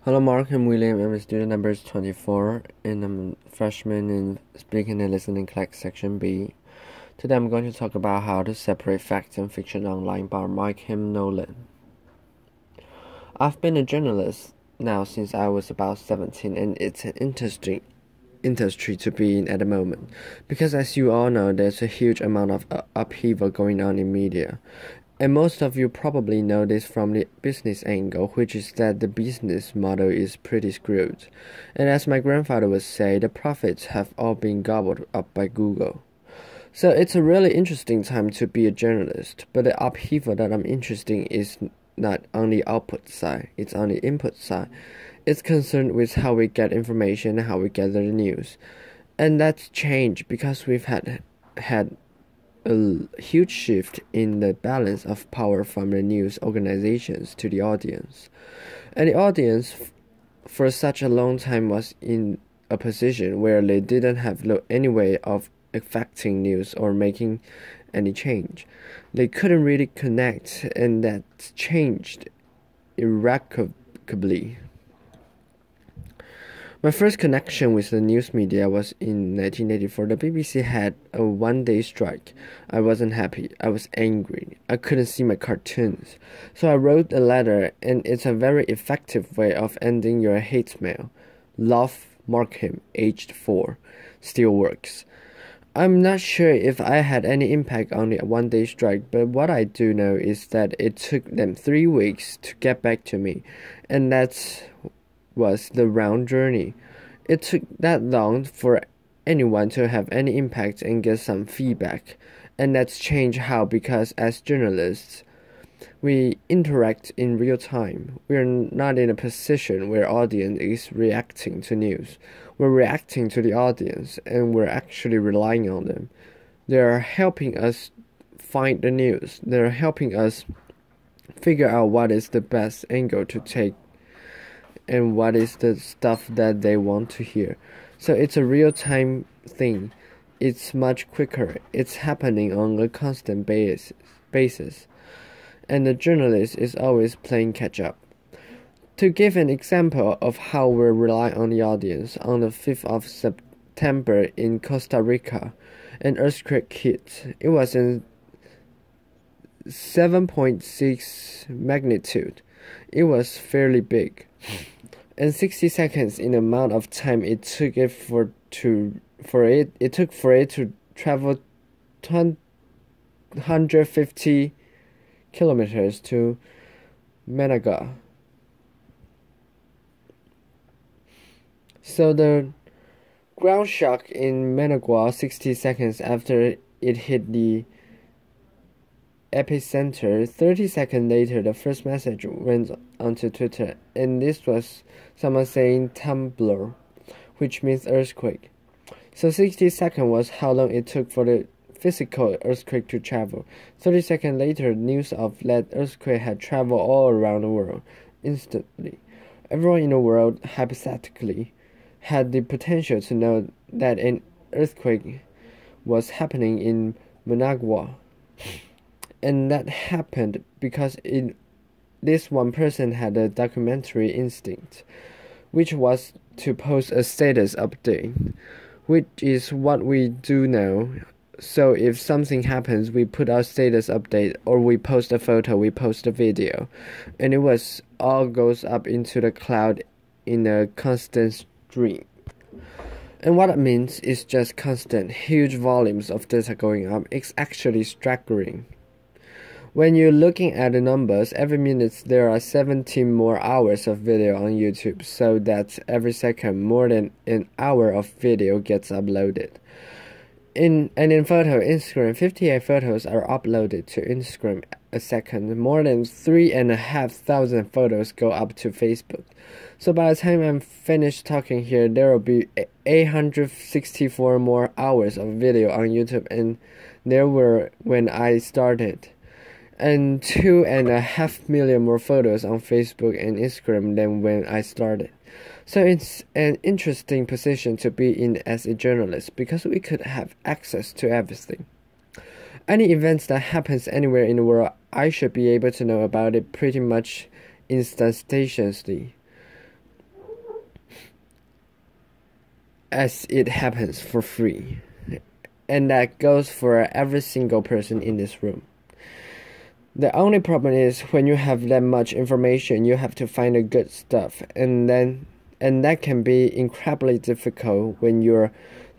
Hello, Markham William. I'm student number 24, and I'm a freshman in Speaking and Listening class section B. Today, I'm going to talk about how to separate fact and fiction online by Markham Nolan. I've been a journalist now since I was about 17, and it's an interesting industry to be in at the moment, because as you all know, there's a huge amount of upheaval going on in media. And most of you probably know this from the business angle, which is that the business model is pretty screwed. And as my grandfather would say, the profits have all been gobbled up by Google. So it's a really interesting time to be a journalist, but the upheaval that I'm interested in is not on the output side, it's on the input side. It's concerned with how we get information and how we gather the news. And that's changed because we've had a huge shift in the balance of power from the news organizations to the audience. And the audience, for such a long time, was in a position where they didn't have any way of affecting news or making any change. They couldn't really connect, and that changed irrevocably. My first connection with the news media was in 1984. The BBC had a one-day strike. I wasn't happy. I was angry. I couldn't see my cartoons. So I wrote a letter, and it's a very effective way of ending your hate mail. Love, Markham, aged 4. Still works. I'm not sure if I had any impact on the one-day strike, but what I do know is that it took them 3 weeks to get back to me, and that's was the round journey. It took that long for anyone to have any impact and get some feedback, and that's changed how, because as journalists we interact in real time. We're not in a position where audience is reacting to news. We're reacting to the audience, and we're actually relying on them. They're helping us find the news. They're helping us figure out what is the best angle to take and what is the stuff that they want to hear. So it's a real-time thing. It's much quicker. It's happening on a constant basis. And the journalist is always playing catch-up. To give an example of how we rely on the audience, on the 5th of September in Costa Rica, an earthquake hit. It was in 7.6 magnitude. It was fairly big. And 60 seconds in the amount of time it took for it to travel 150 kilometers to Managua. So the ground shock in Managua 60 seconds after it hit the epicenter. 30 seconds later, the first message went onto Twitter, and this was someone saying Tumblr, which means earthquake. So 60 seconds was how long it took for the physical earthquake to travel. 30 seconds later, news of that earthquake had traveled all around the world instantly. Everyone in the world, hypothetically, had the potential to know that an earthquake was happening in Managua. And that happened because this one person had a documentary instinct, which was to post a status update, which is what we do now. So if something happens, we put our status update, or we post a photo, we post a video, and it was all goes up into the cloud in a constant stream. And what it means is just constant, huge volumes of data going up. It's actually staggering. When you're looking at the numbers, every minute there are 17 more hours of video on YouTube, so that every second more than an hour of video gets uploaded. In photo, Instagram, 58 photos are uploaded to Instagram a second. More than 3,500 photos go up to Facebook. So by the time I'm finished talking here, there will be 864 more hours of video on YouTube, and there were when I started. And 2.5 million more photos on Facebook and Instagram than when I started. So it's an interesting position to be in as a journalist, because we could have access to everything. Any events that happens anywhere in the world, I should be able to know about it pretty much instantaneously. as it happens, for free. And that goes for every single person in this room. The only problem is when you have that much information, you have to find the good stuff, and that can be incredibly difficult when you're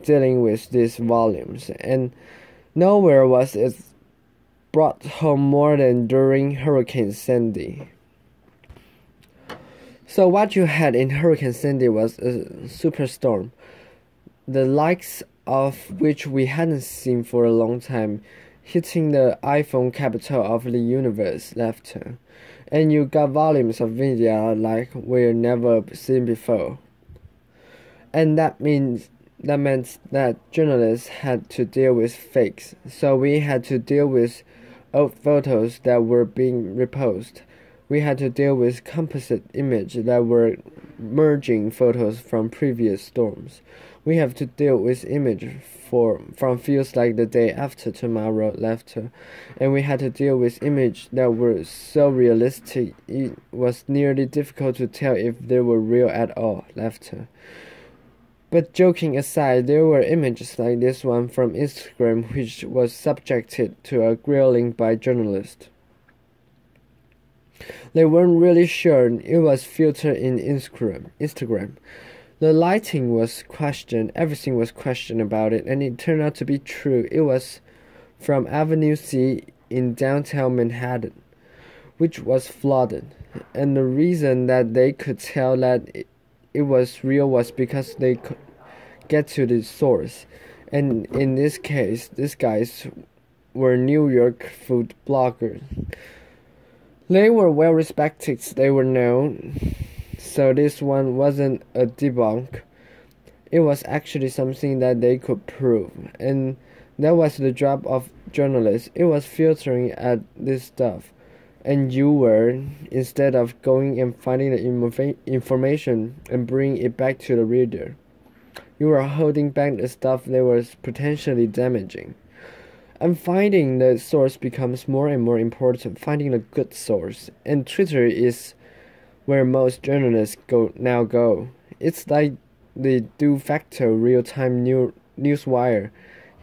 dealing with these volumes. And nowhere was it brought home more than during Hurricane Sandy. So what you had in Hurricane Sandy was a superstorm, the likes of which we hadn't seen for a long time, hitting the iPhone capital of the universe left, and you got volumes of media like we've never seen before. And that meant that journalists had to deal with fakes, so we had to deal with old photos that were being reposted. We had to deal with composite images that were merging photos from previous storms. We have to deal with images from Feels Like the Day After Tomorrow left, and we had to deal with images that were so realistic it was nearly difficult to tell if they were real at all left. But joking aside, there were images like this one from Instagram which was subjected to a grilling by journalists. They weren't really sure it was filtered in Instagram. The lighting was questioned, everything was questioned about it, and it turned out to be true. It was from Avenue C in downtown Manhattan, which was flooded. And the reason that they could tell that it was real was because they could get to the source. And in this case, these guys were New York food bloggers. They were well respected, they were known. So this one wasn't a debunk. It was actually something that they could prove. And that was the job of journalists. It was filtering at this stuff. And you were, instead of going and finding the information and bringing it back to the reader, you were holding back the stuff that was potentially damaging. And finding the source becomes more and more important, finding a good source. And Twitter is where most journalists go. It's like the de facto real-time newswire,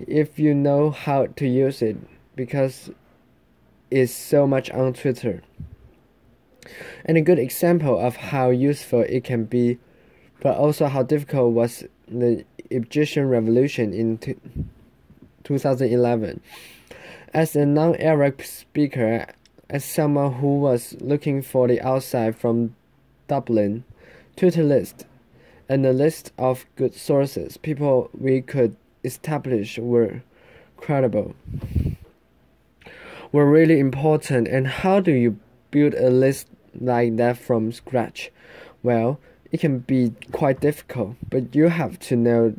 if you know how to use it, because it's so much on Twitter. And a good example of how useful it can be, but also how difficult was the Egyptian revolution in 2011. As a non-Arab speaker, as someone who was looking for the outside from Dublin, Twitter list, and a list of good sources, people we could establish were credible, were really important. And how do you build a list like that from scratch? Well, it can be quite difficult, but you have to know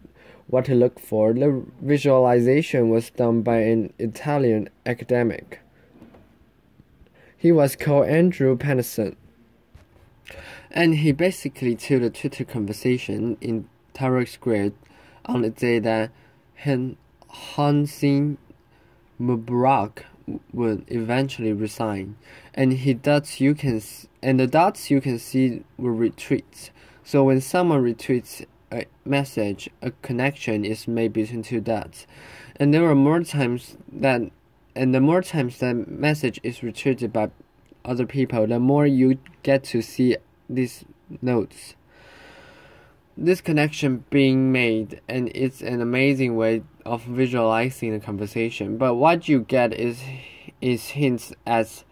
what to look for. The visualization was done by an Italian academic. He was called Andrew Pennison, and he basically took the Twitter conversation in Tahrir Square on the day that Hosni Mubarak would eventually resign, and the dots you can see were retweets. So when someone retweets a message, a connection is made between two dots, and there were more times that. And the more times that message is retweeted by other people, the more you get to see these notes. This connection being made, and it's an amazing way of visualizing the conversation. But what you get is hints as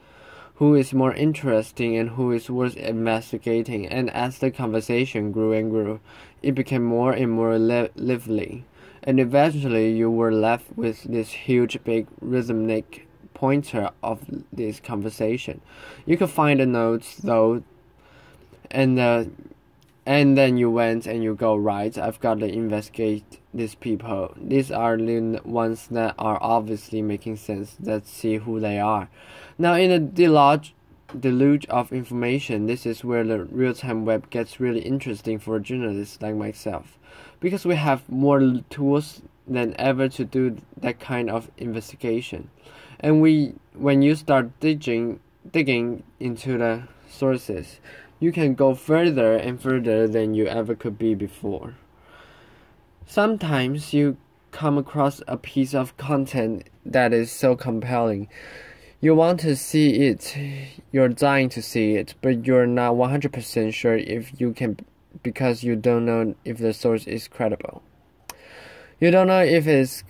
who is more interesting and who is worth investigating. And as the conversation grew and grew, it became more and more lively. And eventually you were left with this huge big rhythmic pointer of this conversation. You could find the notes though, and then you went and you go, right, I've got to investigate these people. These are the ones that are obviously making sense. Let's see who they are. Now in the deluge of information, this is where the real-time web gets really interesting for journalists like myself, because we have more tools than ever to do that kind of investigation. And when you start digging into the sources, you can go further and further than you ever could be before. Sometimes you come across a piece of content that is so compelling. You want to see it, you're dying to see it, but you're not 100% sure if you can because you don't know if the source is credible. You don't know if it's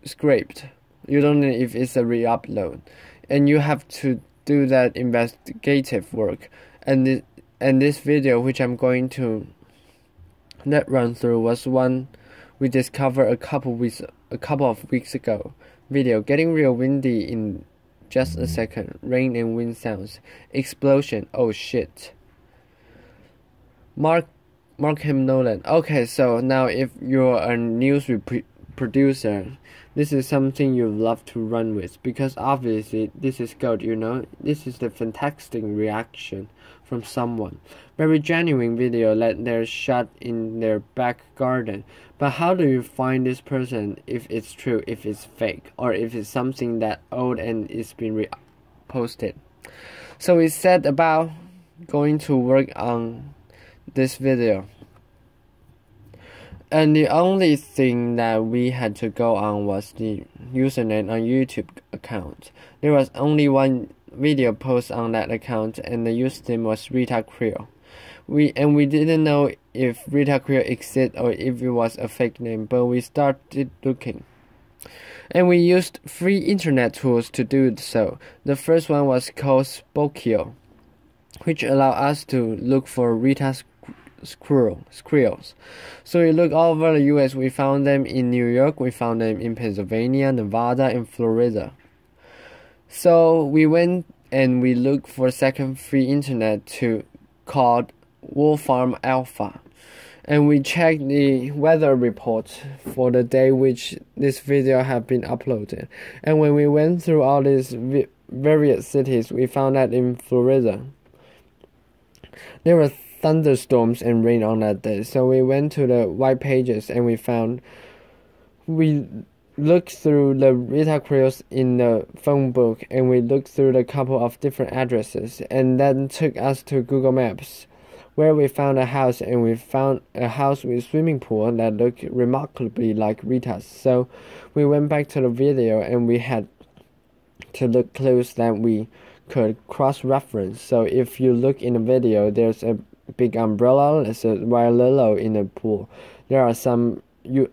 scraped. You don't know if it's a re-upload. And you have to do that investigative work. And this video, which I'm going to let run through, was one we discovered a couple of weeks ago. Video getting real windy in just a second. Rain and wind sounds. Explosion. Oh shit. Markham Nolan. Okay, so now if you're a news producer, this is something you love to run with, because obviously this is gold, you know. This is the fantastic reaction from someone. Very genuine video that they're shot in their back garden. But how do you find this person, if it's true, if it's fake, or if it's something that old and it's been reposted? So we set about going to work on this video. And the only thing that we had to go on was the username on YouTube account. There was only one video post on that account, and the username was Rita Creel. We didn't know if Rita Creel existed or if it was a fake name, but we started looking. And we used free internet tools to do so. The first one was called Spokio, which allowed us to look for Rita's squirrels. So we looked all over the US. We found them in New York, we found them in Pennsylvania, Nevada, and Florida. So we went and we looked for second free internet called Wolf Farm Alpha. And we checked the weather report for the day which this video had been uploaded. And when we went through all these various cities, we found that in Florida there were thunderstorms and rain on that day. So we went to the white pages and we looked through the Rita Creels in the phone book, and we looked through a couple of different addresses, and then took us to Google Maps, where we found a house, and we found a house with a swimming pool that looked remarkably like Rita's. So we went back to the video, and we had to look close that we could cross-reference. So if you look in the video, there's a big umbrella, there's a white lilo in the pool. There are some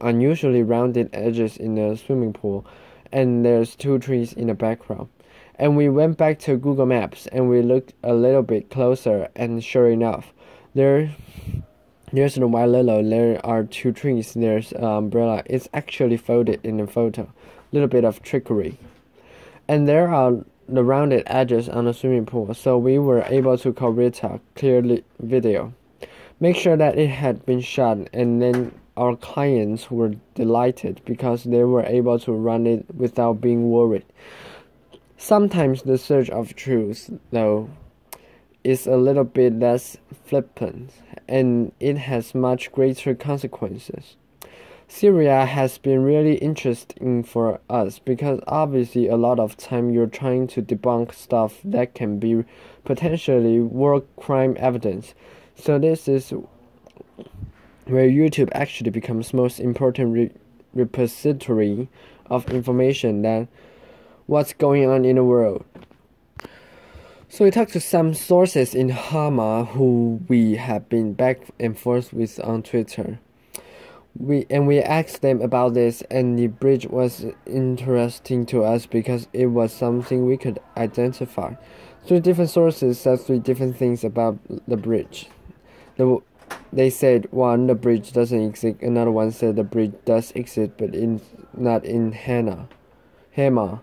unusually rounded edges in the swimming pool, and there's two trees in the background. And we went back to Google Maps and we looked a little bit closer, and sure enough, there's the white lilo, there are two trees, there's an umbrella. It's actually folded in the photo. Little bit of trickery. And there are the rounded edges on the swimming pool, so we were able to call Rita clearly video. Make sure that it had been shot, and then our clients were delighted because they were able to run it without being worried. Sometimes the search of truth, though, is a little bit less flippant, and it has much greater consequences. Syria has been really interesting for us because obviously a lot of time you're trying to debunk stuff that can be potentially war crime evidence. So this is where YouTube actually becomes most important repository of information than what's going on in the world. So we talked to some sources in Hama who we have been back and forth with on Twitter. We asked them about this, and the bridge was interesting to us because it was something we could identify. Three different sources said three different things about the bridge. They said, one, the bridge doesn't exist. Another one said the bridge does exist, but not in Hema,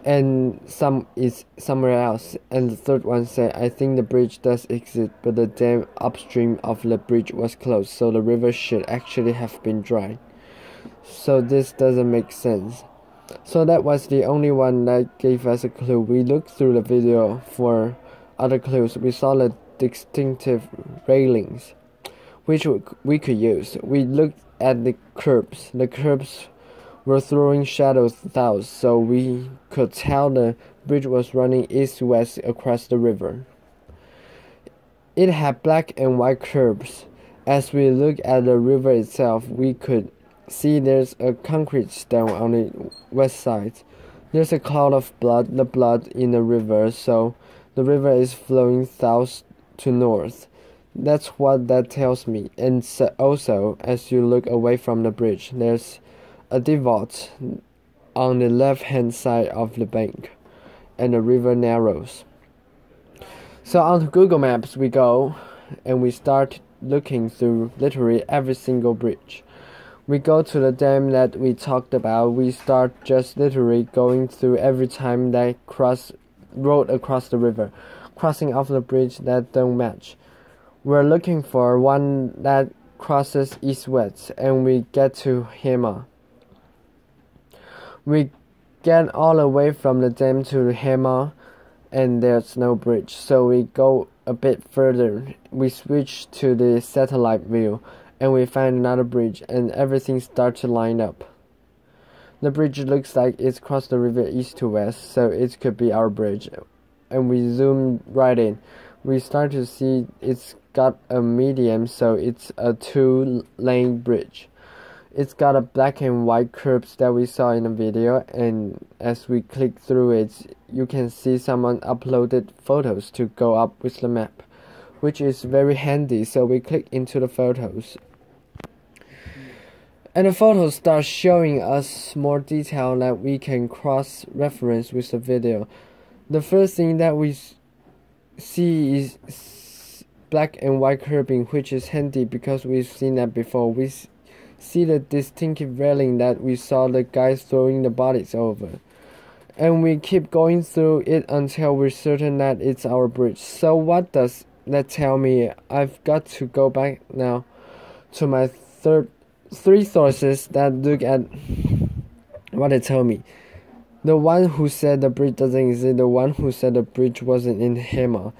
and some is somewhere else. And the third one said, I think the bridge does exist, but the dam upstream of the bridge was closed, so the river should actually have been dry. So this doesn't make sense. So that was the only one that gave us a clue. We looked through the video for other clues. We saw the distinctive railings, which we could use. We looked at the curbs. The curbs were throwing shadows south, so we could tell the bridge was running east-west across the river. It had black and white curbs, As we look at the river itself, we could see there's a concrete stone on the west side. There's a cloud of blood, the blood in the river, so the river is flowing south to north. That's what that tells me. And also, as you look away from the bridge, there's a divot on the left-hand side of the bank, and the river narrows. So onto Google Maps we go, and we start looking through literally every single bridge. We go to the dam that we talked about. We start just literally going through every time that road across the river, crossing off the bridge that don't match. We're looking for one that crosses east-west, and we get to Hema. We get all the way from the dam to Hema, and there's no bridge, so we go a bit further. We switch to the satellite view, and we find another bridge, and everything starts to line up. The bridge looks like it's crossed the river east to west, so it could be our bridge. And we zoom right in. We start to see it's got a medium, so it's a 2-lane bridge. It's got a black and white curves that we saw in the video, and as we click through it, you can see someone uploaded photos to go up with the map, which is very handy. So we click into the photos, and the photos start showing us more detail that we can cross-reference with the video. The first thing that we see is black and white curbing, which is handy because we've seen that before. We see the distinctive railing that we saw the guys throwing the bodies over. And we keep going through it until we're certain that it's our bridge. So what does that tell me? I've got to go back now to my three sources that look at what they tell me. The one who said the bridge doesn't exist, the one who said the bridge wasn't in Hema,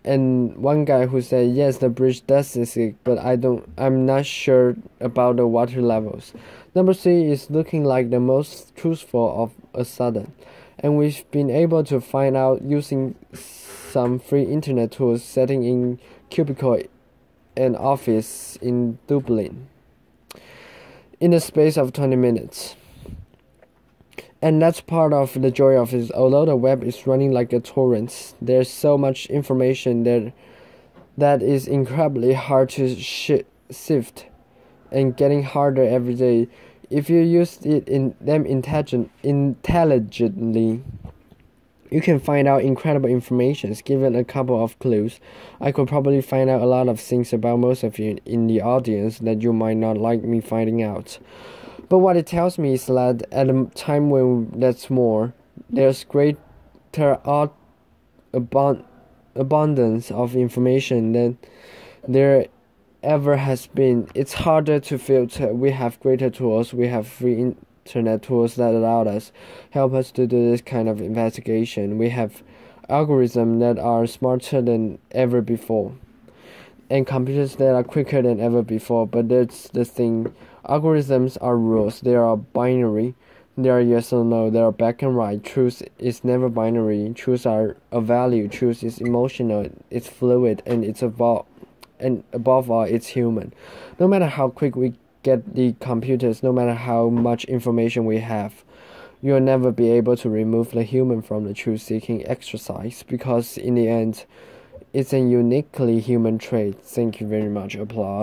and one guy who said yes, the bridge does exist, but I'm not sure about the water levels. Number 3 is looking like the most truthful of a sudden, and we've been able to find out using some free internet tools, setting in cubicle and office in Dublin in the space of 20 minutes. And that's part of the joy of it. Although the web is running like a torrent, there's so much information there that is incredibly hard to sift, and getting harder every day. If you use it intelligently, you can find out incredible information. Given a couple of clues, I could probably find out a lot of things about most of you in the audience that you might not like me finding out. But what it tells me is that at a time when there's greater abundance of information than there ever has been. It's harder to filter. We have greater tools. We have free internet tools that help us to do this kind of investigation. We have algorithms that are smarter than ever before, and computers that are quicker than ever before. But that's the thing. Algorithms are rules. They are binary. They are yes or no. They are black and white. Truth is never binary. Truths are a value. Truth is emotional. It's fluid, and it's evolved. And above all, it's human. No matter how quick we get the computers, no matter how much information we have, you'll never be able to remove the human from the truth-seeking exercise, because in the end, it's a uniquely human trait. Thank you very much. Applause.